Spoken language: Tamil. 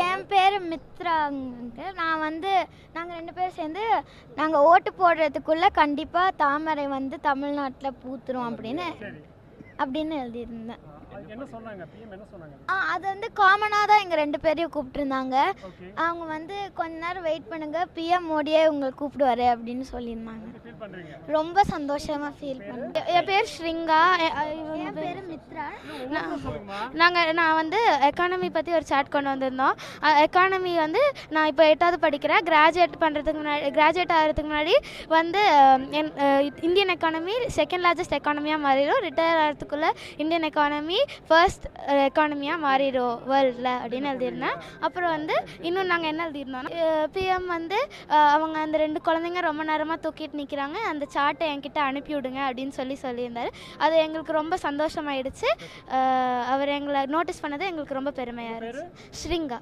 என் பேர் மித்ராங்க. நான் வந்து நாங்கள் 2 பேரும் சேர்ந்து நாங்கள் ஓட்டு போடுறதுக்குள்ளே கண்டிப்பாக தாமரை வந்து தமிழ்நாட்டில் பூத்துரும் அப்படின்னு எழுதியிருந்தேன். அது வந்து காமனாக தான் எங்கள் 2 பேரையும் கூப்பிட்டுருந்தாங்க. அவங்க வந்து கொஞ்ச நேரம் வெயிட் பண்ணுங்க, பிஎம் மோடியே உங்களை கூப்பிடுவாரு அப்படின்னு சொல்லியிருந்தாங்க. ரொம்ப சந்தோஷமாக ஃபீல் பண்ணேன். என் பேர் ஸ்ரிங்கா. என் பேர் மித்ரா. நான் வந்து எக்கானமி பற்றி ஒரு சாட் கொண்டு வந்திருந்தோம். எக்கானமி வந்து நான் இப்போ 8வது படிக்கிறேன். கிராஜுவேட் ஆகிறதுக்கு முன்னாடி வந்து இந்தியன் எக்கானமி செகண்ட் லார்ஜஸ்ட் எக்கானமியாக மாறிடும். ரிட்டையர் ஆகிறதுக்குள்ளே இந்தியன் எக்கானமி ஃபர்ஸ்ட் எக்கானமியாக மாறிடும் வேர்ல்டில் அப்படின்னு எழுதியிருந்தேன். அப்புறம் வந்து இன்னும் நாங்கள் என்ன எழுதியிருந்தோம்னா, பிஎம் வந்து அவங்க அந்த 2 குழந்தைங்க ரொம்ப நேரமாக தூக்கிட்டு நிற்கிறாங்க, அந்த சார்ட்டை என்கிட்ட அனுப்பி விடுங்க அப்படின்னு சொல்லியிருந்தார். அது எங்களுக்கு ரொம்ப சந்தோஷமாயிடுச்சு. அவர் எங்களை நோட்டீஸ் பண்ணது எங்களுக்கு ரொம்ப பெருமையாக இருந்துச்சு. ஸ்ரிங்கா.